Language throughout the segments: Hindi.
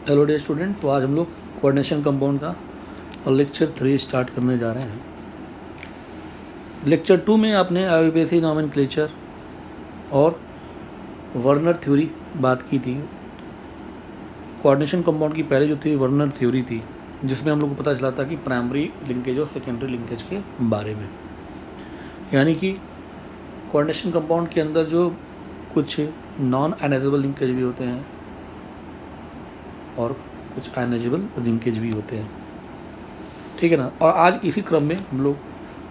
Hello day student. तो आज हम लोग कोऑर्डिनेशन कंपाउंड का और लेक्चर 3 स्टार्ट करने जा रहे हैं। लेक्चर 2 में आपने आईयूपीएसी नॉमेनक्लेचर और वर्नर थ्योरी बात की थी। कोऑर्डिनेशन कंपाउंड की पहले जो थी वर्नर थ्योरी थी, जिसमें हम लोग को पता चला था कि प्राइमरी लिंकेज और सेकेंडरी लिंकेज के बारे में, यानी कि कोऑर्डिनेशन कंपाउंड के अंदर जो कुछ नॉन आयनाइजेबल लिंकेज भी होते हैं और कुछ आयनाइजेबल लिंकेज भी होते हैं, ठीक है ना। और आज इसी क्रम में हम लोग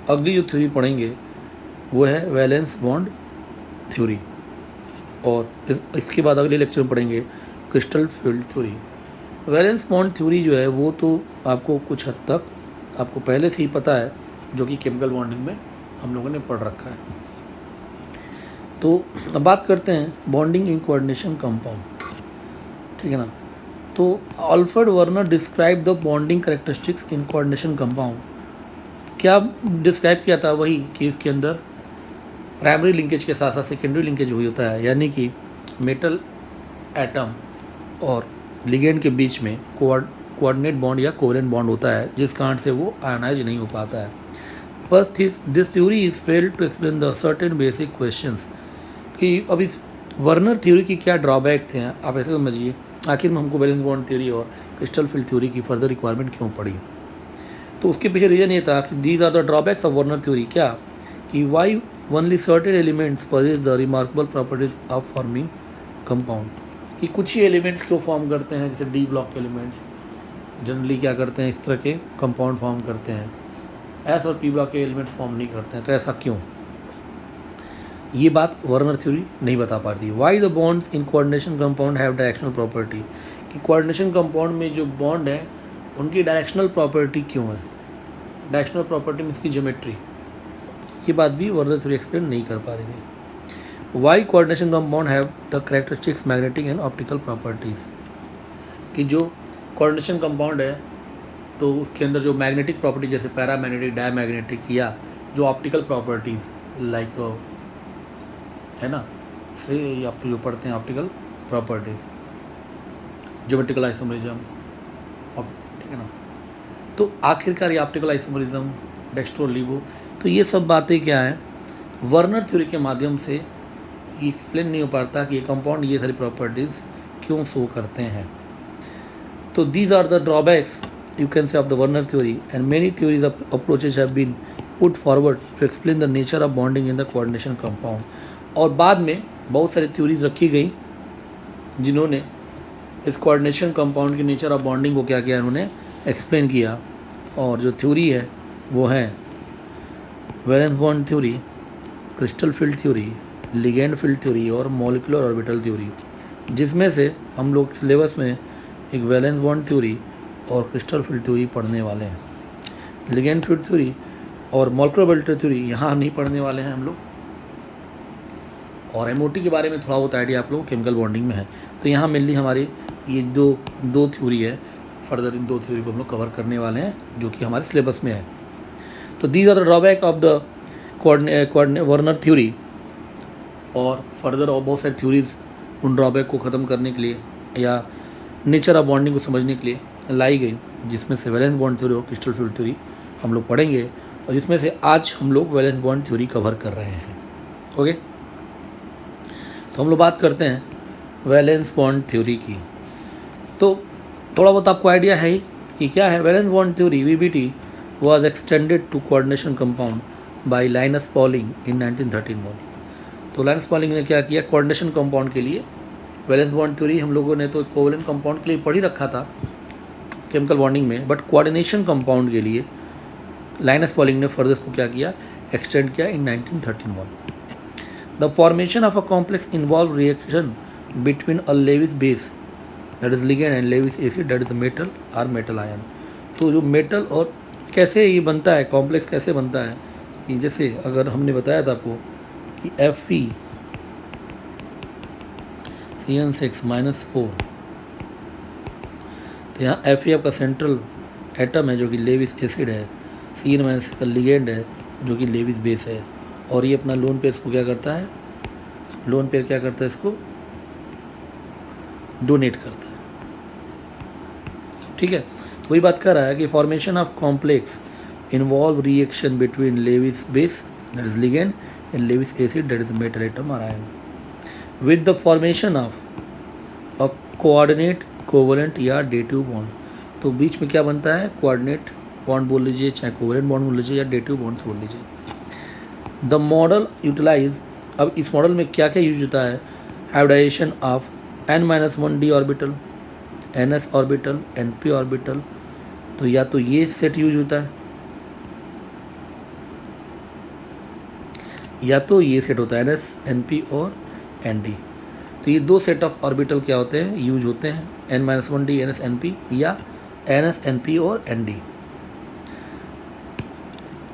अगली जो थ्योरी पढ़ेंगे वो है वैलेंस बॉन्ड थ्योरी, और इसके बाद अगले लेक्चर में पढ़ेंगे crystal field theory. Valence bond theory जो है वो तो आपको कुछ हद तक आपको पहले से ही पता है, जो कि केमिकल बॉन्डिंग में हम लोगों ने पढ़ रखा है। तो अब बात करते हैं बॉन्डिंग इन कोऑर्डिनेशन कंपाउंड, ठीक है ना। तो Alfred Werner describe the bonding characteristics in coordination compound. क्या डिस्क्राइब किया था? वही कि इसके अंदर प्राइमरी लिंकेज के साथ साथ सेकेंडरी लिंकेज भी होता है, यानी कि मेटल एटम और लिगेंड के बीच में कोऑर्डिनेट बॉन्ड या कोवेलेंट बॉन्ड होता है, जिस कारण से वो आयनाइज नहीं हो पाता है। बस this theory is failed to explain the certain basic questions. कि अब इस वर्नर थ्योरी की क्या ड्रॉबैक थे, आप ऐसे समझिए। आखिर में हमको वैलेंस बॉन्ड थ्योरी और क्रिस्टल फील्ड थ्योरी की फर्दर रिक्वायरमेंट क्यों पड़ी? तो उसके पीछे रीजन ये था कि these are the drawbacks of Werner theory. क्या कि why only certain elements possess the remarkable properties of forming compound. कि कुछ ही एलिमेंट्स क्यों फॉर्म करते हैं, जैसे डी ब्लॉक के एलिमेंट्स जनरली क्या करते हैं, इस तरह के कंपाउंड फॉर्म करते हैं, एस और पी ब्लॉक के एलिमेंट्स फॉर्म नहीं करते हैं। तो ऐसा क्यों? ये बात वर्नर थ्योरी नहीं बता पाती। Why the bonds in coordination compound have directional property. कि कोऑर्डिनेशन कंपाउंड में जो बॉन्ड है उनकी डायरेक्शनल प्रॉपर्टी क्यों है? डायरेक्शनल प्रॉपर्टी मीन्स की ज्योमेट्री। ये बात भी वर्नर थ्योरी एक्सप्लेन नहीं कर पा रही थी। Why coordination compound have the characteristics magnetic and optical properties. कि जो कोऑर्डिनेशन कंपाउंड है तो उसके अंदर जो मैग्नेटिक प्रॉपर्टी जैसे पैरामैग्नेटिक, डायमैग्नेटिक, या जो ऑप्टिकल प्रॉपर्टीज़ लाइक है ना, से आप जो पढ़ते हैं ऑप्टिकल प्रॉपर्टीज़, ज्योमेट्रिकल आइसोमरिज्म, ठीक है ना। तो आखिरकार ये ऑप्टिकल आइसोमरिज्म, डेक्स्ट्रो लीवो, तो ये सब बातें क्या हैं, वर्नर थ्योरी के माध्यम से ये एक्सप्लेन नहीं हो पाता कि ये कंपाउंड ये सारी प्रॉपर्टीज़ क्यों शो करते हैं। तो these are the drawbacks you can say of the Werner theory, and many theories of approaches have been put forward to explain the nature of bonding in the coordination compound. और बाद में बहुत सारी थ्योरीज रखी गई जिन्होंने इस कोऑर्डिनेशन कंपाउंड के नेचर ऑफ बॉन्डिंग को क्या किया, उन्होंने एक्सप्लेन किया। और जो थ्योरी है वो है valence bond theory, crystal field theory, ligand field theory और मॉलिक्यूलर ऑर्बिटल थ्योरी, जिसमें से हम लोग सिलेबस में एक वैलेंस बॉन्ड थ्योरी और क्रिस्टल फील्ड थ्योरी पढ़ने वाले हैं। लिगेंड फील्ड थ्योरी और मॉलिक्यूलर ऑर्बिटल थ्योरी यहाँ नहीं पढ़ने वाले हैं हम लोग। और एमओटी के बारे में थोड़ा बहुत आइडिया आप लोग केमिकल बॉन्डिंग में है। तो यहाँ मेनली हमारी ये दो थ्योरी है, फर्दर इन दो थ्योरी को हम लोग कवर करने वाले हैं, जो कि हमारे सिलेबस में है। तो these are the drawback of the Werner theory. और फर्दर और बहुत सारी थ्योरीज उन ड्रॉबैक को ख़त्म करने के लिए या नेचर ऑफ बॉन्डिंग को समझने के लिए लाई गई, जिसमें से वैलेंस बॉन्ड थ्योरी और क्रिस्टल फील्ड थ्योरी हम लोग पढ़ेंगे, और जिसमें से आज हम लोग वैलेंस बॉन्ड थ्योरी कवर कर रहे हैं। ओके, तो हम लोग बात करते हैं वैलेंस बॉन्ड थ्योरी की। तो थोड़ा बहुत आपको आइडिया है ही कि क्या है valence bond theory. VBT was extended to coordination compound by Linus Pauling in 1913। तो लाइनस पॉलिंग ने क्या किया, कोऑर्डिनेशन कंपाउंड के लिए वैलेंस बॉन्ड थ्योरी हम लोगों ने तो कोवेलेंट कंपाउंड के लिए पढ़ ही रखा था केमिकल बॉन्डिंग में, बट कोऑर्डिनेशन कंपाउंड के लिए लाइनस पॉलिंग ने फर्दर को क्या किया, एक्सटेंड किया in 1913। The formation of a complex involve reaction between a Lewis base that is ligand and Lewis acid that is metal और मेटल आयन। तो जो मेटल और कैसे ये बनता है, कॉम्प्लेक्स कैसे बनता है, कि जैसे अगर हमने बताया था आपको कि FeCN6-4, तो यहाँ Fe आपका सेंट्रल एटम है जो कि लेविस एसिड है, CN- का लिगेंड है जो कि लेविस बेस है, और ये अपना लोन पेयर इसको क्या करता है, लोन पेयर क्या करता है, इसको डोनेट करता है। ठीक है, तो वही बात कर रहा है कि formation of complex involve reaction between Lewis base that is ligand and Lewis acid that is metal atom और ion with the formation of a coordinate covalent या डेटिव बॉन्ड। तो बीच में क्या बनता है, कोऑर्डिनेट बॉन्ड बोल लीजिए, चाहे कोवलेंट बॉन्ड बोल लीजिए या डेटिव बॉन्ड्स बोल लीजिए। द मॉडल यूटिलाइज, अब इस मॉडल में क्या क्या यूज होता है, hybridization of n-1d orbital, ns orbital, np orbital. तो या तो ये सेट यूज होता है या तो ये सेट होता है ns, np और nd। तो ये दो सेट ऑफ ऑर्बिटल क्या होते हैं, यूज होते हैं, n-1d ns np या ns np और nd।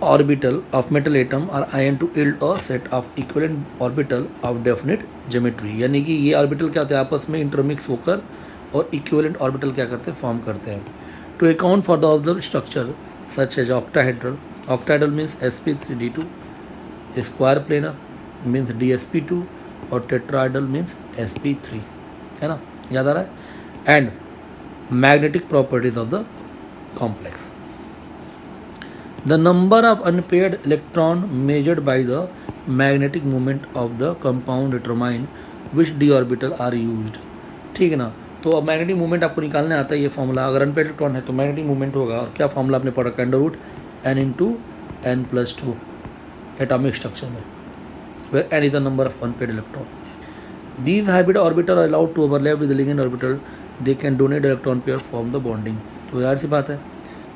Orbital of metal atom or ion to yield और set of equivalent orbital of definite geometry, यानी कि ये ऑर्बिटल क्या होते हैं, आपस में इंटरमिक्स होकर और इक्विवेलेंट ऑर्बिटल क्या करते हैं, फॉर्म करते हैं। To account for the observe structure such as octahedral, octahedral means sp3d2, square planar means dsp2 और टेट्राहेड्रल मीन्स sp3, है ना, याद आ रहा है। And magnetic properties of the complex, the number of unpaired electron measured by the magnetic movement of the compound determine which D orbital are used. ठीक है ना, तो अब मैग्नेटिक मूवमेंट आपको निकालने आता है, ये फॉर्मूला, अगर अनपेयर्ड इलेक्ट्रॉन है तो मैग्नेटिक मूवमेंट होगा, और क्या फॉर्मूला आपने पढ़ा, under root n/n+2 atomic structure में, where n is the number of unpaired electron. These hybrid orbitals are allowed to overlap with the ligand orbital. They can donate electron pair form the bonding. तो यार सी बात है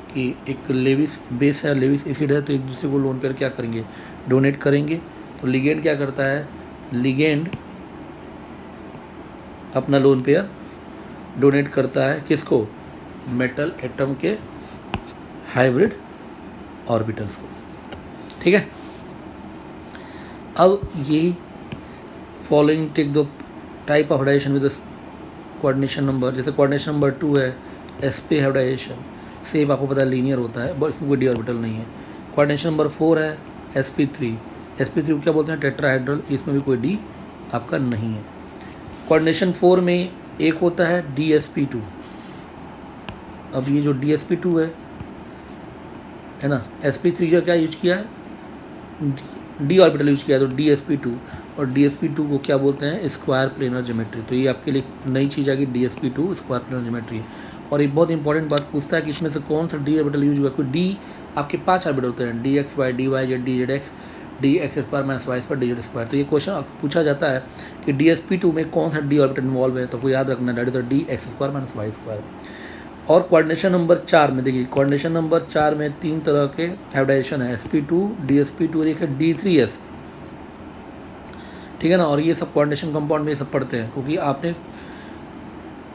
कि एक लेविस बेस है, लेविस एसिड है, तो एक दूसरे को लोन पेयर क्या करेंगे, डोनेट करेंगे। तो लिगेंड क्या करता है, लिगेंड अपना लोन पेयर डोनेट करता है किसको, मेटल एटम के हाइब्रिड ऑर्बिटल्स को। ठीक है, अब यही following take the type of hybridization with coordination number, जैसे कोऑर्डिनेशन नंबर 2 है sp हाइब्रिडाइजेशन, सेम आपको पता है लीनियर होता है, बस इसमें कोई डी ऑर्बिटल नहीं है। कोऑर्डिनेशन नंबर 4 है sp3, sp3 को क्या बोलते हैं, टेट्राहेड्रल, इसमें भी कोई डी आपका नहीं है। कोऑर्डिनेशन 4 में एक होता है dsp2, अब ये जो dsp2 है ना, sp3 का क्या यूज किया है, डी ऑर्बिटल यूज किया है, तो dsp2, और dsp2 को क्या बोलते हैं, स्क्वायर प्लेनर ज्योमेट्री। तो ये आपके लिए नई चीज़ आ गई, dsp2 स्क्वायर प्लेनर ज्योमेट्री। और एक बहुत इंपॉर्टेंट बात पूछता है कि इसमें से कौन सा डी ऑर्बिटल यूज हुआ, कोई डी आपके 5 ऑर्बिटल होते हैं, dxy dy z dz dx square minus Y square dz square. तो ये क्वेश्चन पूछा जाता है कि dsp2 में कौन सा डी ऑर्बिटल इन्वॉल्व है, तो आपको याद रखना that is the dx square minus Y square. और कोऑर्डिनेशन नंबर 4 में देखिए, कोऑर्डिनेशन नंबर 4 में 3 तरह के हाइब्रिडाइजेशन है, sp2 dsp2 और एक है d3s। ठीक है ना, और ये सब कोऑर्डिनेशन कंपाउंड में ये सब पढ़ते हैं, क्योंकि आपने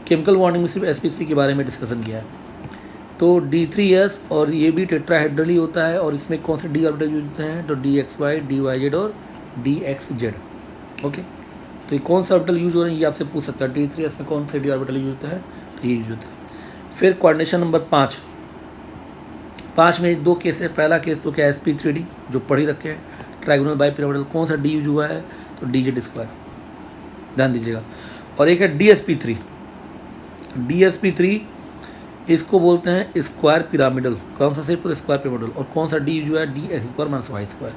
केमिकल बॉन्डिंग में सिर्फ sp3 के बारे में डिस्कशन किया है। तो d3s और ये भी टेट्राहेड्रल ही होता है, और इसमें कौन से डी ऑर्बिटल यूज होते हैं, तो dxy dyz और dxz। ओके, तो ये कौन सा ऑर्बिटल यूज हो रहे हैं ये आपसे पूछ सकता है, d3s में कौन से डी ऑर्बिटल यूज होता है, तो ये यूज होता है। फिर कोऑर्डिनेशन नंबर 5 में 2 केस है, पहला केस तो क्या है, sp3d जो पढ़ ही रखे हैं, ट्राइगोनल बाइपिरामिडल, कौन सा डी यूज हुआ है, तो dz स्क्वायर, ध्यान दीजिएगा। और एक है dsp3, dsp3 इसको बोलते हैं स्क्वायर पिरामिडल, कौन सा सेट, स्क्वायर पिरामिडल, और कौन सा डी यूज हुआ है, dx square minus Y square.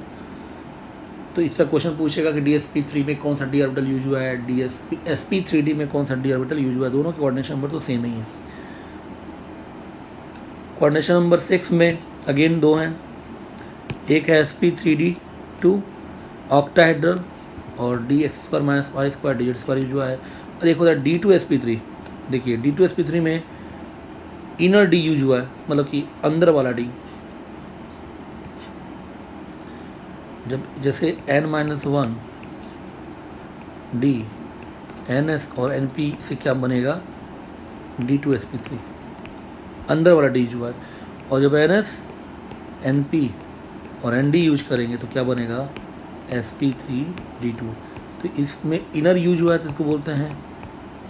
तो इसका क्वेश्चन पूछेगा कि dsp3 में कौन सा डी ऑर्बिटल यूज हुआ है, sp3d में कौन सा डी ऑर्बिटल यूज हुआ है, दोनों के कोऑर्डिनेशन नंबर तो सेम ही है। कोऑर्डिनेशन नंबर 6 में अगेन 2 हैं, एक है sp3d2 ऑक्टाहेड्रल और dx square minus Y square dz square use हुआ है, और एक होता है d2sp3। देखिए d2sp3 में इनर डी यूज हुआ है, मतलब कि अंदर वाला डी, जब जैसे n-1 डी ns और np से क्या बनेगा, d2sp3, अंदर वाला डी यूज हुआ है। और जब ns np और nd यूज करेंगे तो क्या बनेगा, sp3d2। तो इसमें इनर यूज हुआ है तो इसको बोलते हैं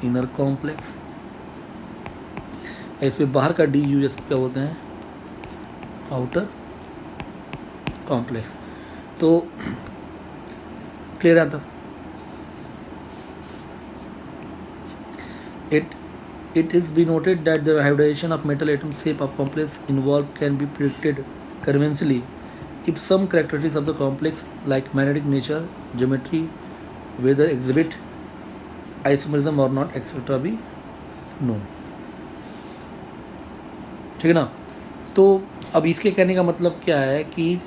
इनर कॉम्प्लेक्स, इसमें बाहर का डी यूज इसको क्या बोलते हैं, आउटर कॉम्प्लेक्स। तो क्लियर है, तो It is be noted that the hybridization of metal atom shape of complex involved can be predicted conventionally if some characteristics of the complex like magnetic nature, geometry, whether exhibit isomerism or not, etc. be known. ठीक है ना। तो अब इसके कहने का मतलब क्या है कि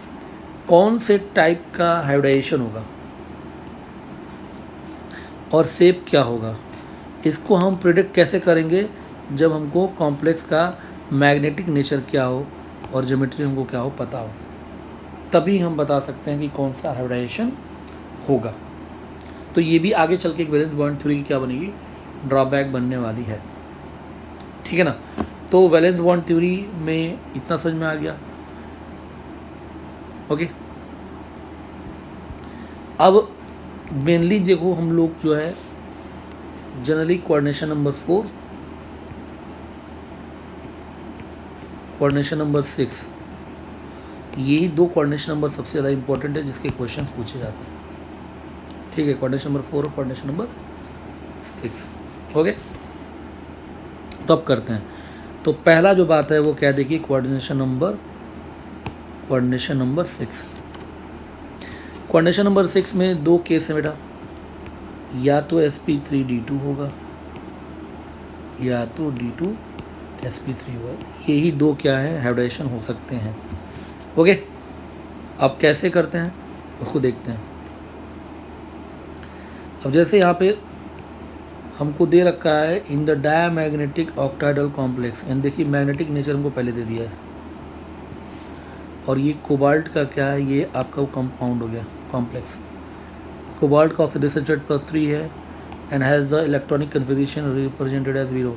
कौन से टाइप का हाइब्रिडाइजेशन होगा और शेप क्या होगा, इसको हम प्रिडिक्ट कैसे करेंगे जब हमको कॉम्प्लेक्स का मैग्नेटिक नेचर क्या हो और ज्योमेट्री हमको क्या हो पता हो, तभी हम बता सकते हैं कि कौन सा हाइब्रिडाइजेशन होगा। तो ये भी आगे चल के एक वैलेंस बॉन्ड थ्योरी की क्या बनेगी, ड्रॉबैक बनने वाली है। ठीक है ना। तो वैलेंस बॉन्ड थ्योरी में इतना समझ में आ गया। ओके, अब मेनली देखो हम लोग जो है generally coordination number 4, coordination number 6, यही दो कोऑर्डिनेशन नंबर सबसे ज़्यादा इंपॉर्टेंट है जिसके क्वेश्चन पूछे जाते हैं। ठीक है, कोऑर्डिनेशन नंबर 4 और कोऑर्डिनेशन नंबर 6। ओके, तो अब करते हैं। तो पहला जो बात है वो क्या, देखिए कोऑर्डिनेशन नंबर 6। कोऑर्डिनेशन नंबर 6 में दो केस है बेटा, या तो sp3d2 होगा या तो d2sp3 होगा। यही दो क्या है हाइब्रिडाइजेशन हो सकते हैं। ओके, अब कैसे करते हैं उसको देखते हैं। अब जैसे यहाँ पे हमको दे रखा है in the diamagnetic ऑक्टाइडल complex, and देखिए मैग्नेटिक नेचर हमको पहले दे दिया है, और ये कोबाल्ट का क्या है, ये आपका कंपाउंड हो गया कॉम्प्लेक्स। कोबाल्ट का ऑक्सीडेशन स्टेट +3 है and has the electronic configuration represented as 0।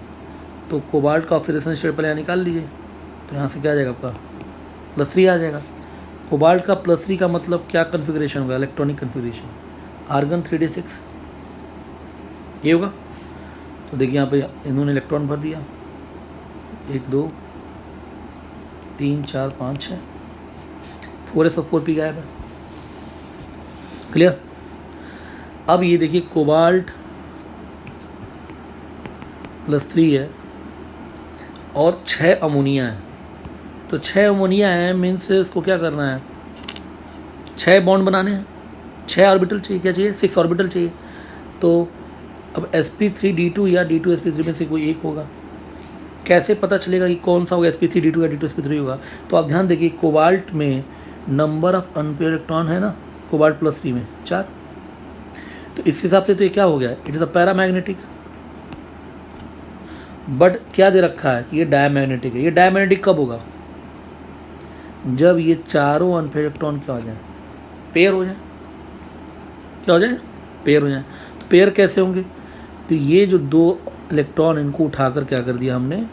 तो कोबाल्ट का ऑक्सीडेशन स्टेट पहले यहाँ निकाल लीजिए, तो यहाँ से क्या आ जाएगा आपका +3 आ जाएगा। कोबाल्ट का +3 का मतलब क्या कन्फिगरेशन होगा, इलेक्ट्रॉनिक कन्फिगरेशन, आर्गन 3d6 ये होगा। तो देखिए यहाँ पे इन्होंने इलेक्ट्रॉन भर दिया, 1 2 3 4 5 6, 4s4p गायब है। क्लियर। अब ये देखिए कोबाल्ट +3 है और 6 अमोनिया है। तो 6 अमोनिया है मीन्स इसको क्या करना है, 6 बॉन्ड बनाने हैं, 6 ऑर्बिटल चाहिए, क्या चाहिए 6 ऑर्बिटल चाहिए। तो अब sp3d2 या d2sp3 में से कोई एक होगा। कैसे पता चलेगा कि कौन सा होगा, sp3d2 या d2sp3 होगा। तो आप ध्यान देखिए कोबाल्ट में नंबर ऑफ अनपेयर्ड इलेक्ट्रॉन है ना, कोबाल्ट +3 में 4। तो इस हिसाब से तो ये क्या हो गया, it is a paramagnetic. But क्या दे रखा है कि ये डायमैग्नेटिक है। ये डायमैग्नेटिक कब होगा, जब ये चारों अनपेयर्ड इलेक्ट्रॉन क्या हो जाए, पेयर हो जाए। क्या हो जाए, पेयर हो जाए। तो पेयर कैसे होंगे, तो ये जो 2 इलेक्ट्रॉन इनको उठाकर क्या कर दिया हमने,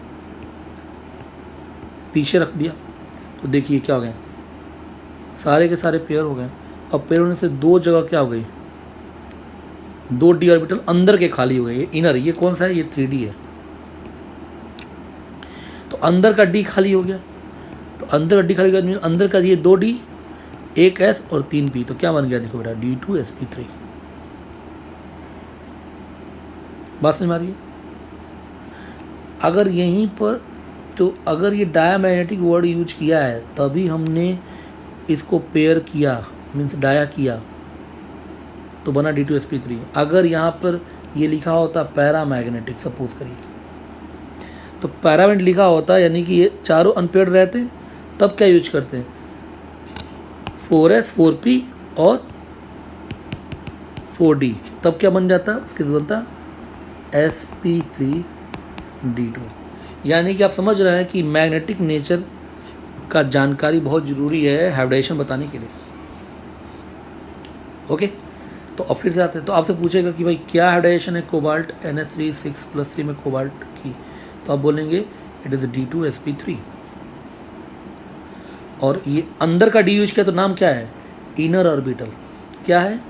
पीछे रख दिया। तो देखिए क्या हो गया, सारे के सारे पेयर हो गए। अब पेयर होने से 2 जगह क्या हो गई, 2 d ऑर्बिटल अंदर के खाली हो गए। ये इनर, ये कौन सा है, ये 3d है। तो अंदर का d खाली हो गया। तो अंदर का d खाली हो गया, अंदर का ये 2d, 1s और 3p। तो क्या बन गया, देखो बेटा d2sp3। बात समझ में आ रही है। अगर यहीं पर, तो अगर ये डायमैग्नेटिक वर्ड यूज किया है तभी हमने इसको पेयर किया, मीन्स डाया किया, तो बना d2sp3। अगर यहाँ पर ये लिखा होता पैरामैग्नेटिक, सपोज करिए, तो पैरामैग्नेटिक लिखा होता यानी कि ये चारों अनपेयर्ड रहते, तब क्या यूज करते हैं 4s 4p और 4d, तब क्या बन जाता, उसके बनता sp3d2। यानी कि आप समझ रहे हैं कि मैग्नेटिक नेचर का जानकारी बहुत ज़रूरी है हाइब्रिडाइजेशन बताने के लिए। ओके, तो अब फिर से आते हैं। तो आपसे पूछेगा कि भाई क्या हाइब्रिडाइजेशन है कोबाल्ट NH3 6+3 में कोबाल्ट की, तो आप बोलेंगे इट इज़ d2sp3। और ये अंदर का d यूज किया तो नाम क्या है, इनर ऑर्बिटल। क्या है,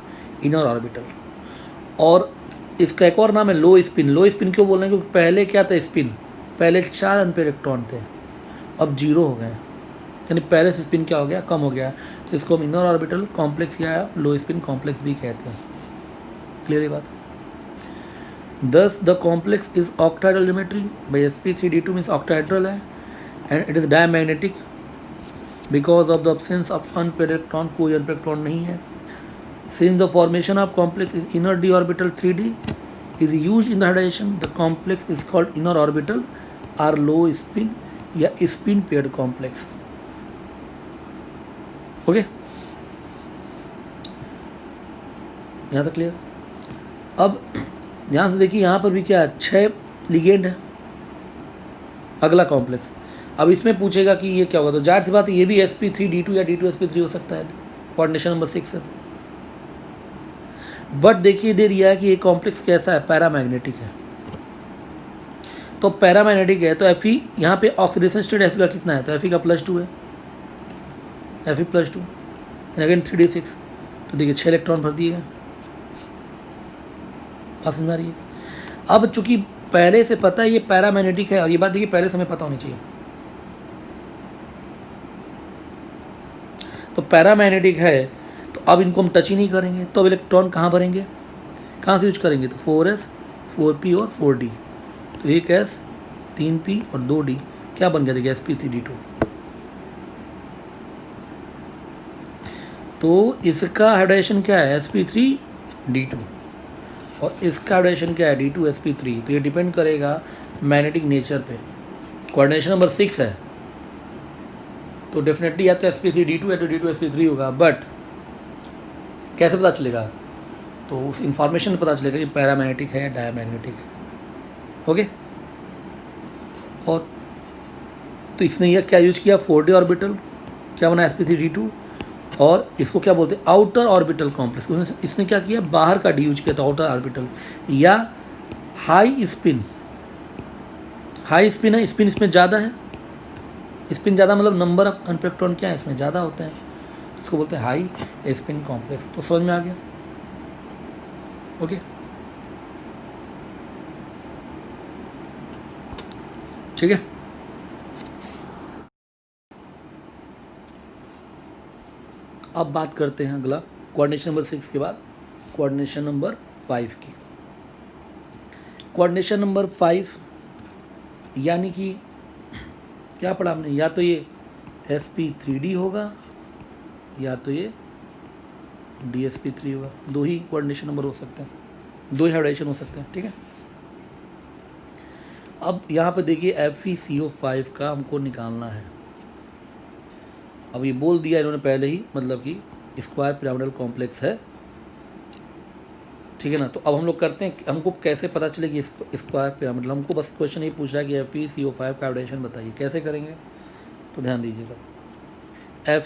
इनर ऑर्बिटल। और इसका एक और नाम है लो स्पिन। लो स्पिन क्यों बोल रहे हैं, क्योंकि पहले क्या था स्पिन, पहले 4 अनपेयर्ड इलेक्ट्रॉन थे, अब 0 हो गए, यानी पहले से स्पिन क्या हो गया, कम हो गया। तो इसको हम इनर ऑर्बिटल कॉम्प्लेक्स या लो स्पिन कॉम्प्लेक्स भी कहते हैं। क्लियर ये बात। Thus the complex is octahedral geometry by sp3d2 means octahedral है and it is diamagnetic because of the absence of unpaired electron, कोई unpaired electron नहीं है. Since the formation of complex is inner d orbital 3d is used in the hybridization, the complex is called inner orbital or low spin या spin paired complex. ओके, यहाँ तक क्लियर. अब यहाँ से देखिए, यहाँ पर भी क्या है, 6 लिगेंड है. अगला कॉम्प्लेक्स, अब इसमें पूछेगा कि ये क्या होगा, तो जाहिर सी बात है ये भी sp3d2 या d2 sp3 हो सकता है. कोऑर्डिनेशन नंबर 6 है. बट देखिए दे दिया है कि ये कॉम्प्लेक्स कैसा है, पैरामैग्नेटिक है. तो पैरामैग्नेटिक है तो Fe यहाँ पे ऑक्सीडेशन स्टेट Fe का कितना है, तो Fe का +2 है, Fe +2 अगेन 3d6. तो देखिए 6 इलेक्ट्रॉन भर दिए गए. बात समझ में आ रही है. अब चूंकि पहले से पता है ये पैरामैग्नेटिक है, और ये बात देखिए पहले से हमें पता होनी चाहिए. तो पैरामैग्नेटिक है तो अब इनको हम टच ही नहीं करेंगे, तो अब इलेक्ट्रॉन कहाँ भरेंगे, कहाँ से यूज करेंगे, तो 4s 4p और 4d. तो 1s 3p और 2d क्या बन गया, देखिए sp3d2. तो इसका हाइब्रिडाइजेशन क्या है, sp3d2, और इसका हाइब्रिडाइजेशन क्या है, d2 sp3. तो ये डिपेंड करेगा मैग्नेटिक नेचर पे. कोऑर्डिनेशन नंबर 6 है तो डेफिनेटली या तो sp3d2 या तो d2 sp3 होगा. बट कैसे पता चलेगा, तो उस इंफॉर्मेशन में पता चलेगा कि पैरामैग्नेटिक है या डायमैग्नेटिक है. ओके, और तो इसने यह क्या यूज किया, 4d ऑर्बिटल, क्या बना sp3d2, और इसको क्या बोलते हैं, आउटर ऑर्बिटल कॉम्प्लेक्स. इसने क्या किया, बाहर का डी यूज किया, तो आउटर ऑर्बिटल या हाई स्पिन. हाई स्पिन है, स्पिन इसमें ज़्यादा है. स्पिन ज़्यादा मतलब नंबर ऑफ इलेक्ट्रॉन क्या है इसमें ज़्यादा होते हैं, इसको बोलते हैं हाई स्पिन कॉम्प्लेक्स. तो समझ में आ गया. ओके, ठीक है. अब बात करते हैं अगला कोऑर्डिनेशन नंबर 6 के बाद कोऑर्डिनेशन नंबर 5 की. कोऑर्डिनेशन नंबर 5 यानी कि क्या पढ़ा हमने, या तो ये sp3d होगा या तो ये dsp3 होगा. 2 ही कोऑर्डिनेशन नंबर हो सकते हैं, 2 ही हाइब्रिडाइजेशन हो सकते हैं. ठीक है. अब यहाँ पर देखिए FeCO5 का हमको निकालना है. अब ये बोल दिया इन्होंने पहले ही, मतलब कि स्क्वायर पिरामिडल कॉम्प्लेक्स है. ठीक है ना. तो अब हम लोग करते हैं, हमको कैसे पता चले कि स्क्वायर पिरामिडल, हमको बस क्वेश्चन ये पूछ रहा है कि FeCO5 का हाइब्रिडाइजेशन बताइए. कैसे करेंगे, तो ध्यान दीजिएगा.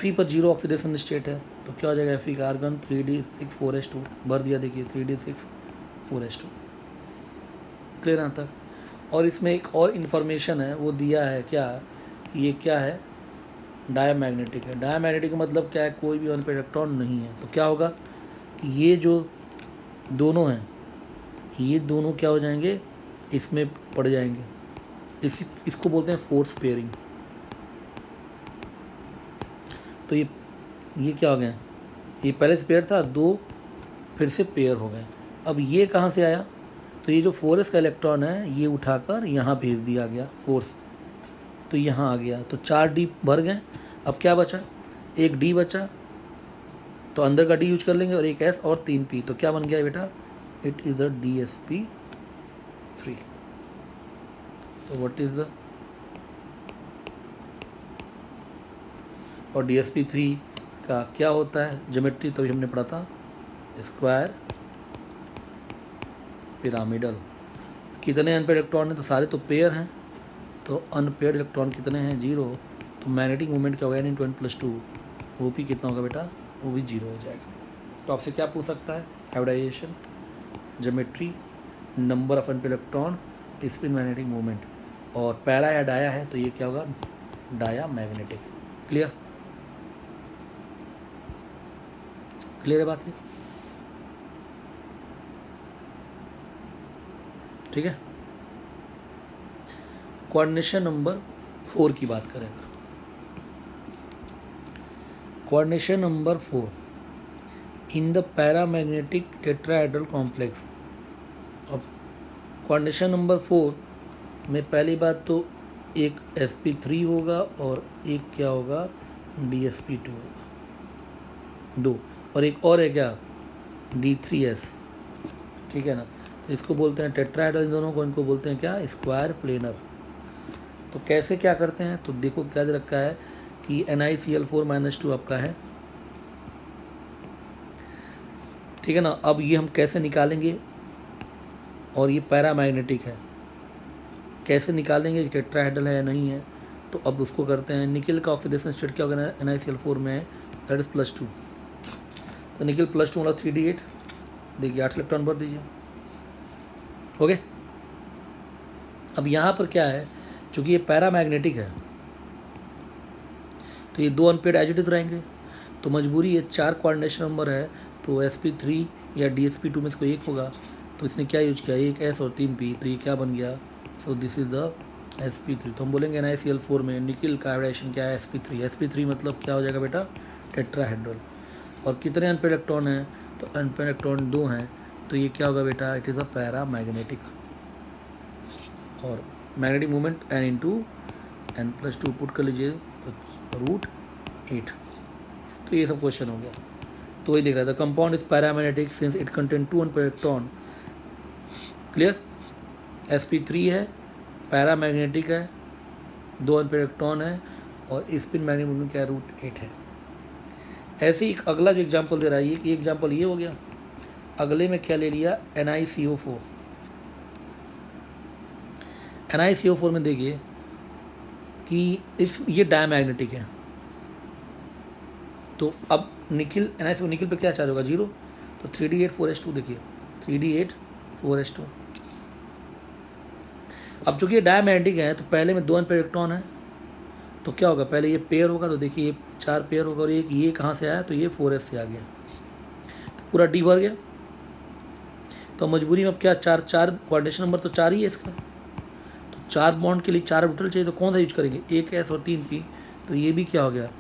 Fe पर 0 ऑक्सीडेशन स्टेट है तो क्या हो जाएगा, Fe का आर्गन 3d6 4s2 भर दिया. देखिए 3d6 4s2. क्लियर यहाँ तक. और इसमें एक और इन्फॉर्मेशन है, वो दिया है क्या, ये क्या है, डायमैग्नेटिक है. डायमैग्नेटिक का मतलब क्या है, कोई भी अनपेयर्ड इलेक्ट्रॉन नहीं है. तो क्या होगा कि ये जो दोनों हैं, ये दोनों क्या हो जाएंगे, इसमें पड़ जाएंगे. इसको बोलते हैं फोर्स पेयरिंग. तो ये क्या हो गया, ये पहले से पेयर था, 2 फिर से पेयर हो गए. अब ये कहाँ से आया, तो ये जो 4s का इलेक्ट्रॉन है ये उठाकर यहाँ भेज दिया गया फोर्स, तो यहाँ आ गया. तो 4d भर गए. अब क्या बचा, एक d बचा, तो अंदर का d यूज कर लेंगे, और एक s और 3p. तो क्या बन गया बेटा, इट इज़ द dsp3. तो व्हाट इज़ द, और dsp3 का क्या होता है ज्योमेट्री, तभी हमने पढ़ा था, स्क्वायर पिरामिडल. कितने अनपेयर्ड इलेक्ट्रॉन हैं, तो सारे तो पेयर हैं. तो अनपेयर्ड इलेक्ट्रॉन कितने हैं, 0. तो मैग्नेटिक मोमेंट क्या होगा, यानी 20+2, वो भी कितना होगा बेटा, वो भी 0 हो जाएगा. तो आपसे क्या पूछ सकता है, hybridization, geometry, number of unpaired electron, spin, magnetic moment, और पैरा या डाया है तो ये क्या होगा, डाया मैग्नेटिक. क्लियर, क्लियर है बात ये. ठीक है. कोऑर्डिनेशन नंबर 4 की बात करेगा. Coordination number 4, in the paramagnetic tetrahedral complex. अब कोऑर्डिनेशन नंबर 4 में पहली बात तो एक sp3 होगा और एक क्या होगा dsp2 होगा, 2, और एक और है क्या d3s, ठीक है ना। तो इसको बोलते हैं टेट्राहेड्रल, इन दोनों को, इनको बोलते हैं क्या स्क्वायर प्लेनर। तो कैसे क्या करते हैं, तो देखो क्या दे रखा है कि NiCl4-2 आपका है, ठीक है ना। अब ये हम कैसे निकालेंगे, और ये पैरामैग्नेटिक है, कैसे निकालेंगे टेट्राहेड्रल है या नहीं है। तो अब उसको करते हैं, निकल का ऑक्सीडेशन स्टेट क्या होगा NiCl4 में है, दैट इज +2। तो निकल +2 मतलब 3d8, देखिए 8 इलेक्ट्रॉन भर दीजिए, ओके। अब यहाँ पर क्या है, चूँकि ये पैरामैग्नेटिक है तो ये 2 अनपेड एज इट इज रहेंगे, तो मजबूरी ये 4 कोऑर्डिनेशन नंबर है, तो sp3 या dsp2 में से कोई एक होगा। तो इसने क्या यूज किया, एक s और 3 p, तो ये क्या बन गया, so this is the sp3। तो हम बोलेंगे NiCl4 में निकल का हाइब्रिडेशन क्या है sp3, sp3 मतलब क्या हो जाएगा बेटा टेट्राहेड्रल। और कितने अनपेड इलेक्ट्रॉन हैं, तो अनपेड इलेक्ट्रॉन 2 हैं, तो ये क्या होगा बेटा, इट इज़ अ पैरामैग्नेटिक। और मैग्नेटिक मूवमेंट n/2 पुट कर लीजिए √8। तो ये सब क्वेश्चन हो गया। तो वही देख रहा था, compound is paramagnetic since it contain 2 unpaired electron, clear. sp3 है, पैरामैग्नेटिक है, 2 अनपेड इलेक्ट्रॉन है, और स्पिन मैग्नेटिक मूवमेंट क्या √8 है। ऐसे ही अगला जो एग्जाम्पल दे रहा है, ये एग्जाम्पल ये हो गया। अगले में क्या ले लिया, NiCO4। NiCO4 में देखिए कि ये डायमैग्नेटिक है, तो अब निकल NiCO निकल पे क्या चार्ज होगा 0, तो 3d8 4s2, देखिए 3d8 4s2। अब चूंकि ये डायमैग्नेटिक है तो पहले में 2 अनपेड इलेक्ट्रॉन है, तो क्या होगा, पहले ये पेयर होगा, तो देखिए ये 4 पेयर होगा, और एक ये कहाँ से आया, तो ये 4s से आ गया, तो पूरा d भर गया। तो मजबूरी में अब क्या, 4 कोऑर्डिनेशन नंबर तो 4 ही है इसका, तो 4 बॉन्ड के लिए 4 ऑर्बिटल चाहिए, तो कौन सा यूज करेंगे, एक s और 3 p, तो ये भी क्या हो गया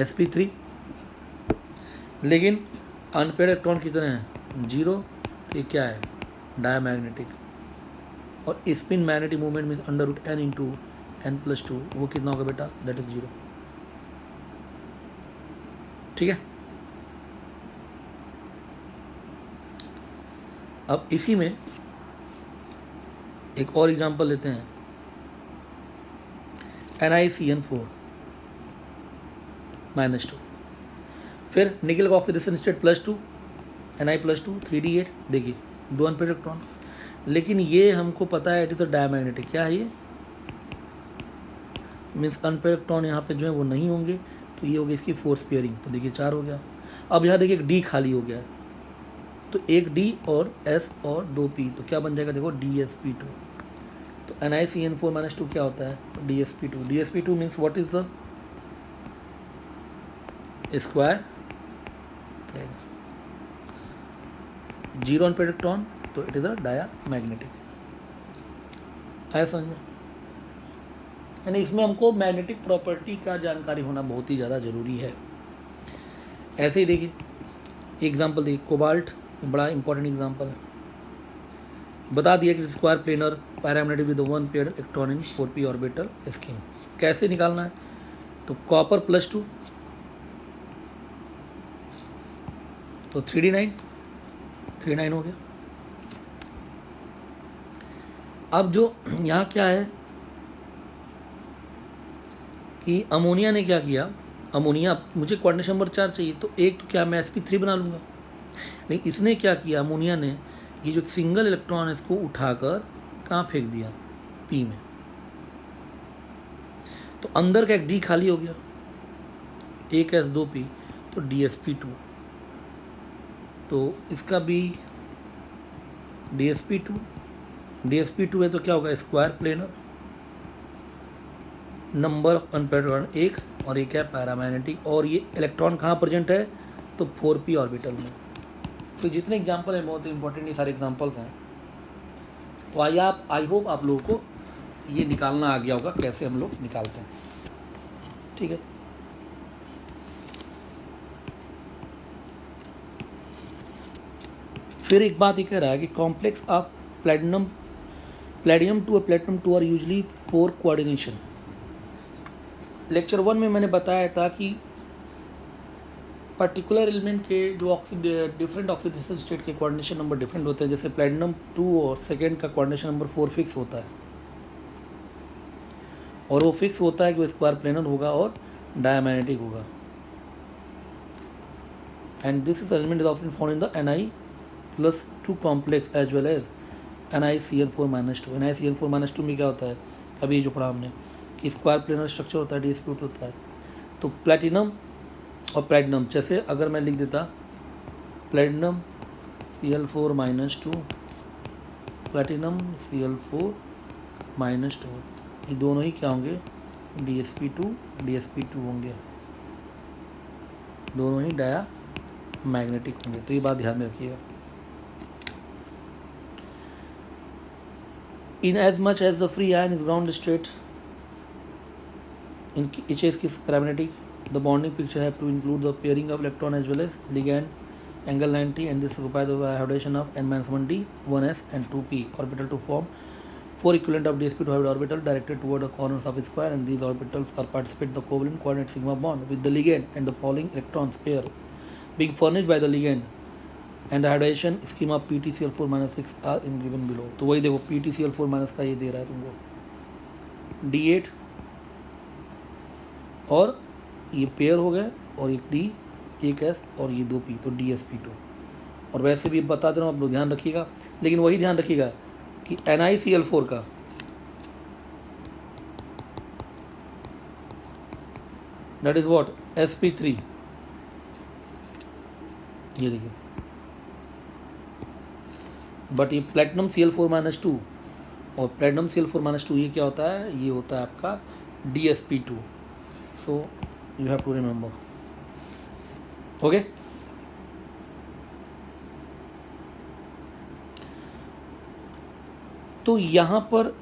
sp3। लेकिन अनपेड इलेक्ट्रॉन कितने हैं 0, तो ये क्या है डायमैग्नेटिक। और spin magnetic movement means √n × n+2, वो कितना होगा बेटा, दैट इज 0, ठीक है। अब इसी में एक और एग्जांपल लेते हैं, NiCN4-2, फिर निकल का ऑक्सीडेशन स्टेट +2, Ni+2 3d8, देखिए 2 अनपेड इलेक्ट्रॉन, लेकिन ये हमको पता है इट इज डायमैग्नेटिक। क्या है ये, मीन्स अनपेड इलेक्ट्रॉन यहाँ पे जो है वो नहीं होंगे, तो ये होगी इसकी फोर्स पेयरिंग, तो देखिए 4 हो गया। अब यहाँ देखिए एक डी खाली हो गया है, तो एक डी और एस और 2 पी, तो क्या बन जाएगा देखो dsp2। तो NiCN4-2 क्या होता है, तो dsp2। dsp2 means what is the square, 0 unpaired electron, तो इट इज अ डायमैग्नेटिक। आया समझ में, यानी इसमें हमको मैग्नेटिक प्रॉपर्टी का जानकारी होना बहुत ही ज़्यादा ज़रूरी है। ऐसे ही देखिए एग्जांपल देखिए, कोबाल्ट बड़ा इंपॉर्टेंट एग्जांपल है, बता दिया कि square planar paramagnetic with 1 pair electron in 4p orbital scheme. कैसे निकालना है, तो कॉपर +2, तो 3d9 हो गया। अब जो यहाँ क्या है कि अमोनिया ने क्या किया, अमोनिया मुझे कोऑर्डिनेशन नंबर 4 चाहिए, तो एक तो क्या मैं sp3 बना लूँगा, लेकिन इसने क्या किया, अमोनिया ने ये जो सिंगल इलेक्ट्रॉन है इसको उठाकर कहाँ फेंक दिया, p में, तो अंदर का एक d खाली हो गया, एक s2p, तो dsp2। तो इसका भी dsp2 है, तो क्या होगा square planar, number of unpaired electron 1, और एक है पैरामैग्नेटिक, और ये इलेक्ट्रॉन कहाँ प्रेजेंट है, तो 4p ऑर्बिटल में। तो जितने एग्जांपल हैं बहुत इंपॉर्टेंट ये सारे एग्जांपल्स हैं। तो आई होप आप लोगों को ये निकालना आ गया होगा कैसे हम लोग निकालते हैं, ठीक है। फिर एक बात ये कह रहा है कि कॉम्प्लेक्स ऑफ प्लैटिनम प्लेटिनम 2 और platinum 2 are usually for coordination. Lecture 1 में मैंने बताया था कि पर्टिकुलर एलिमेंट के जो डिफरेंट ऑक्सीडेशन स्टेट के कोऑर्डिनेशन नंबर डिफरेंट होते हैं। जैसे प्लेटिनम 2 और सेकेंड का कोऑर्डिनेशन नंबर 4 फिक्स होता है, और वो फिक्स होता है कि वो स्क्वायर प्लेनर होगा और डायमैग्नेटिक होगा। And this is element is often found in the Ni+2 complex as well as NiCl4-2। NiCl4-2 में क्या होता है, अभी जो पढ़ा हमने कि स्क्वायर प्लेनर स्ट्रक्चर होता है, डिस्प्यूट होता है। तो प्लेटिनम और प्लेटिनम, जैसे अगर मैं लिख देता प्लेटिनम Cl4-2, प्लेटिनम Cl4-2, ये दोनों ही क्या होंगे, DsP2 होंगे, दोनों ही डाया मैग्नेटिक होंगे। तो ये बात ध्यान में रखिएगा। In as much as the free ion is ground state, in each case paramagnetic, the bonding picture have to include the pairing of electron as well as ligand angle 90, and this is occupied by hybridization of n-1d, 1s and 2p orbital to form 4 equivalent of dsp2 hybrid orbital directed toward the corners of a square, and these orbitals are participate in the covalent coordinate sigma bond with the ligand and the following electrons pair being furnished by the ligand and the hybridization schema PtCl4-6 are in given below। तो वही देखो PtCl4- का ये दे रहा है तुमको D8 और ये पेयर हो गए, और एक D, एक S और ये 2p, तो DsP2। और वैसे भी बता दे रहा हूँ, आप लोग ध्यान रखिएगा, लेकिन वही ध्यान रखिएगा कि NiCl4 का दैट इज व्हाट sp3, ये देखिए, बट ये प्लेटिनम Cl4-2 और प्लेटिनम Cl4-2 ये क्या होता है, ये होता है आपका DsP2। So you have to remember, okay. तो यहाँ पर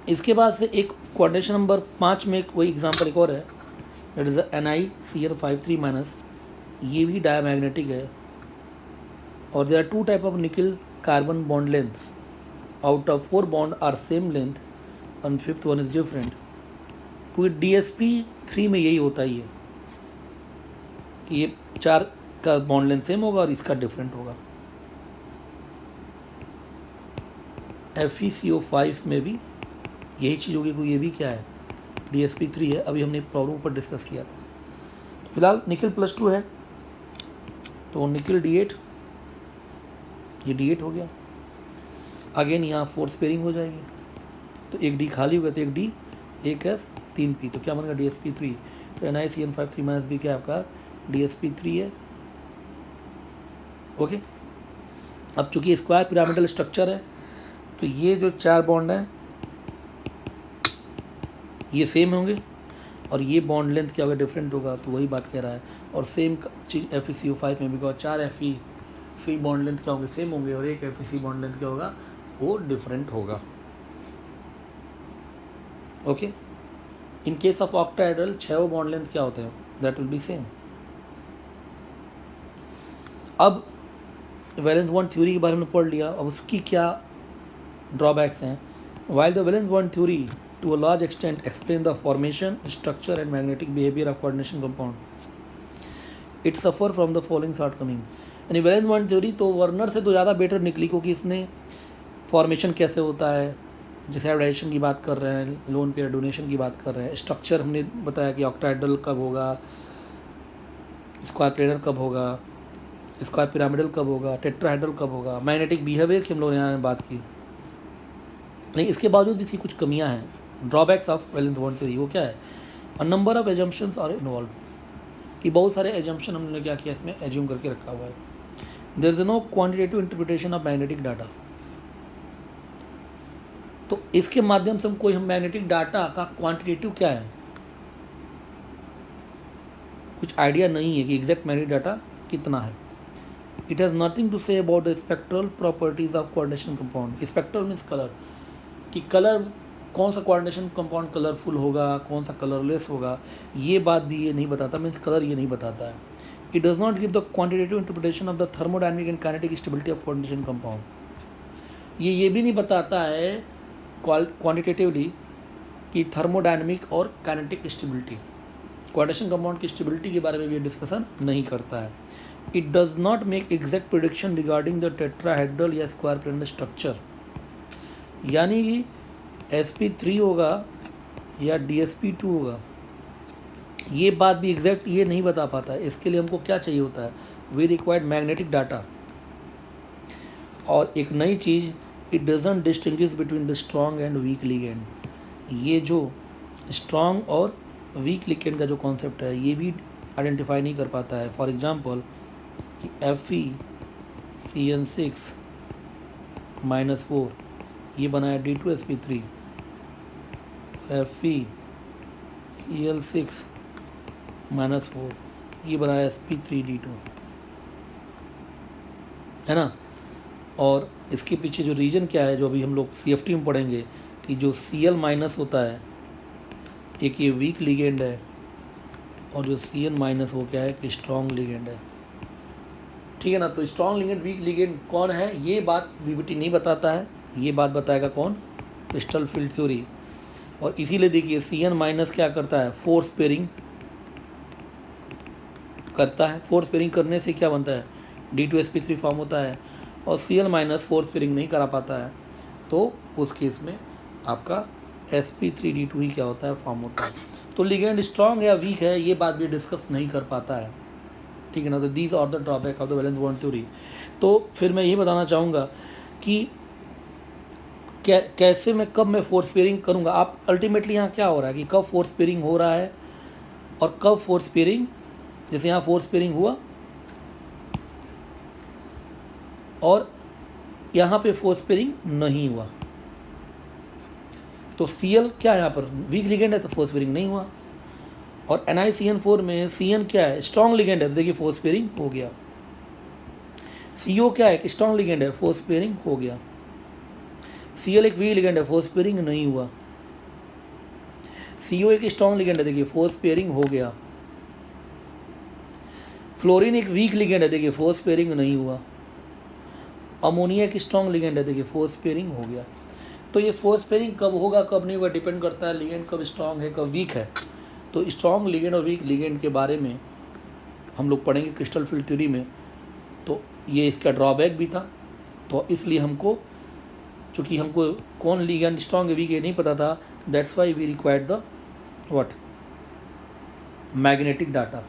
इसके बाद से एक कोऑर्डिनेशन नंबर 5 में एक वही एग्जांपल एक और है, दैट इज NiCl53-, ये भी डायमैग्नेटिक है, और there are 2 type of nickel carbon bond length, out of 4 bond are same length and 5th one is different. क्योंकि DsP3 में यही होता ही है कि ये 4 का बॉन्ड लेंथ सेम होगा और इसका डिफरेंट होगा। FeCO5 में भी यही चीज़ होगी, क्योंकि ये भी क्या है, DsP3 है। अभी हमने प्रॉब्लम पर डिस्कस किया था। फिलहाल निकल +2 है, तो निकल D8, ये D8 हो गया। अगेन यहाँ फोर्थ पेयरिंग हो जाएगी, तो एक D खाली होगा, तो एक D, एक S, 3p, तो क्या बनेगा DsP3। तो NiCl53- भी क्या आपका DsP3 है, ओके। अब चूंकि स्क्वायर पिरामिडल स्ट्रक्चर है, तो ये जो 4 बॉन्ड हैं ये सेम होंगे, और ये बॉन्ड लेंथ क्या होगा, डिफरेंट होगा। तो वही बात कह रहा है, और सेम चीज़ FeCO5 में भी होगा, 4 Fe बॉन्ड लेंथ क्या होंगे, सेम होंगे, और एक Fe बॉन्ड लेंथ क्या होगा, वो डिफरेंट होगा, okay. In case of octahedral 6 bond length क्या होते हैं, दैट विल बी सेम। अब वैलेंस बॉन्ड थ्योरी के बारे में पढ़ लिया, अब उसकी क्या ड्रॉबैक्स हैं। While the valence bond theory to a large extent explain the formation, structure and magnetic behavior of coordination compound, it suffer from the following shortcoming। यानी वैलेंस बॉन्ड थ्योरी तो वर्नर से तो ज़्यादा बेटर निकली, क्योंकि इसने फॉर्मेशन कैसे होता है, जैसे हाइब्रिडाइजेशन की बात कर रहे हैं, लोन पेयर डोनेशन की बात कर रहे हैं, स्ट्रक्चर हमने बताया कि ऑक्टाहेड्रल कब होगा, स्क्वायर प्लेनर कब होगा, स्क्वायर पिरामिडल कब होगा, टेट्राहेड्रल कब होगा, मैग्नेटिक बिहेवियर की हम लोग यहाँ बात की। लेकिन इसके बावजूद भी इसकी कुछ कमियाँ हैं। Drawbacks of valence bond theory वो क्या है, a number of assumptions are involve, कि बहुत सारे एजम्पशन हमने क्या किया, इसमें एज्यूम करके रखा हुआ है। There is no quantitative interpretation of magnetic data. तो इसके माध्यम से हम मैग्नेटिक डाटा का क्वांटिटेटिव क्या है, कुछ आइडिया नहीं है कि एग्जैक्ट मैग्नेटिक डाटा कितना है। It has nothing to say about the spectral properties of coordination compound. Spectral means colour, कि कलर कौन सा कोऑर्डिनेशन कंपाउंड कलरफुल होगा, कौन सा कलरलेस होगा, ये बात भी ये नहीं बताता, मीन्स कलर ये नहीं बताता है। It does not give the quantitative interpretation of the thermodynamic and kinetic stability of coordination compound. ये भी नहीं बताता है क्वांटिटेटिवली कि थर्मोडायनेमिक और काइनेटिक स्टेबिलिटी, कोऑर्डिनेशन कंपाउंड की स्टेबिलिटी के बारे में भी डिस्कशन नहीं करता है। It does not make exact prediction regarding the tetrahedral या स्क्वायर पिरामिड स्ट्रक्चर, यानी कि sp3 होगा या dsp2 होगा, ये बात भी एग्जैक्ट ये नहीं बता पाता है। इसके लिए हमको क्या चाहिए होता है, वी रिक्वायर्ड मैग्नेटिक डाटा। और एक नई चीज़, it doesn't distinguish between the strong and weak ligand. ये जो स्ट्रॉन्ग और वीक लिगेंड का जो कॉन्सेप्ट है ये भी आइडेंटिफाई नहीं कर पाता है। फॉर एग्जांपल कि Fe(CN6-4) ये बनाया D2sp3, FeCl6-4 ये बनाया sp3d2, है ना। और इसके पीछे जो रीजन क्या है, जो अभी हम लोग CFT में पढ़ेंगे कि जो Cl- होता है, एक ये वीक लिगेंड है, और जो Cn- वो क्या है कि स्ट्रॉन्ग लिगेंड है, ठीक है ना। तो स्ट्रॉन्ग लिगेंड वीक लिगेंड कौन है ये बात VBT नहीं बताता है, ये बात बताएगा कौन, क्रिस्टल फील्ड थ्योरी। और इसीलिए देखिए Cn- क्या करता है, फोर्स पेयरिंग करता है। फोर्स पेयरिंग करने से क्या बनता है, D2sp3 फॉर्म होता है, और Cl- फोर्स पेयरिंग नहीं करा पाता है, तो उस केस में आपका sp3d2 ही क्या होता है, फॉर्म होता है। तो लिगेंड स्ट्रॉन्ग या वीक है ये बात भी डिस्कस नहीं कर पाता है, ठीक है ना। तो these are the drawback of the valence bond theory. तो फिर मैं ये बताना चाहूँगा कि कैसे मैं कब मैं फोर्स पेयरिंग करूँगा। आप अल्टीमेटली यहाँ क्या हो रहा है कि कब फोर्स पेयरिंग हो रहा है और कब फोर्स पेयरिंग, जैसे यहाँ फोर्स पेयरिंग हुआ और यहाँ पे फोर्स पेयरिंग नहीं हुआ, तो Cl क्या है यहाँ पर, वीक लिगेंड है तो फोर्स पेयरिंग नहीं हुआ। और NiCN4 में Cn क्या है, स्ट्रॉन्ग लिगेंड है, तो देखिए फोर्स पेयरिंग हो गया। CO क्या है कि स्ट्रॉन्ग लिगेंड है, फोर्स पेयरिंग हो गया। Cl एक वीक लिगेंड है, फोर्स पेयरिंग नहीं हुआ। CO एक स्ट्रॉन्ग लिगेंड है, देखिए फोर्स पेयरिंग हो गया। फ्लोरीन एक वीक लिगेंड है, देखिए फोर्स पेयरिंग नहीं हुआ। अमोनिया एक स्ट्रॉन्ग लिगेंड है, देखिए फोर्स पेयरिंग हो गया। तो ये फोर्स पेयरिंग कब होगा कब नहीं होगा डिपेंड करता है लिगेंड कब स्ट्रॉन्ग है कब वीक है। तो स्ट्रॉन्ग लिगेंड और वीक लिगेंड के बारे में हम लोग पढ़ेंगे क्रिस्टल फील्ड थ्योरी में। तो ये इसका ड्रॉबैक भी था, तो इसलिए हमको, चूँकि हमको कौन लिगेंड स्ट्रॉन्ग है वीक है नहीं पता था, that's why we required the what, magnetic data.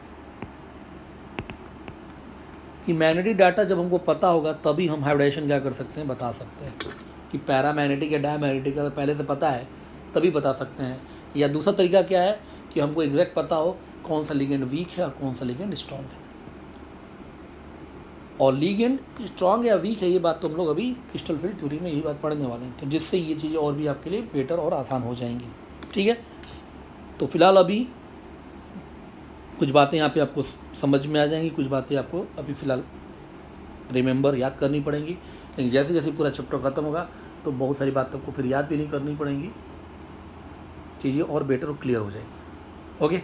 कि मैग्नेटिक डाटा जब हमको पता होगा तभी हम हाइब्रिडाइजेशन क्या कर सकते हैं, बता सकते हैं कि पैरामैग्नेटिक या डायमैग्नेटिक का पहले से पता है तभी बता सकते हैं। या दूसरा तरीका क्या है कि हमको एग्जैक्ट पता हो कौन सा लिगेंड वीक है और कौन सा लिगेंड स्ट्रॉन्ग है। और लिगेंड स्ट्रॉन्ग या वीक है ये बात तो हम लोग अभी क्रिस्टल फील्ड थ्योरी में यही बात पढ़ने वाले हैं, तो जिससे ये चीज़ें और भी आपके लिए बेटर और आसान हो जाएंगी, ठीक है। तो फिलहाल अभी कुछ बातें यहाँ पे आपको समझ में आ जाएंगी, कुछ बातें आपको अभी फ़िलहाल रिमेंबर याद करनी पड़ेंगी, लेकिन जैसे जैसे पूरा चैप्टर ख़त्म होगा तो बहुत सारी बातों को फिर याद भी नहीं करनी पड़ेंगी, चीज़ें और बेटर और क्लियर हो जाएंगी। ओके।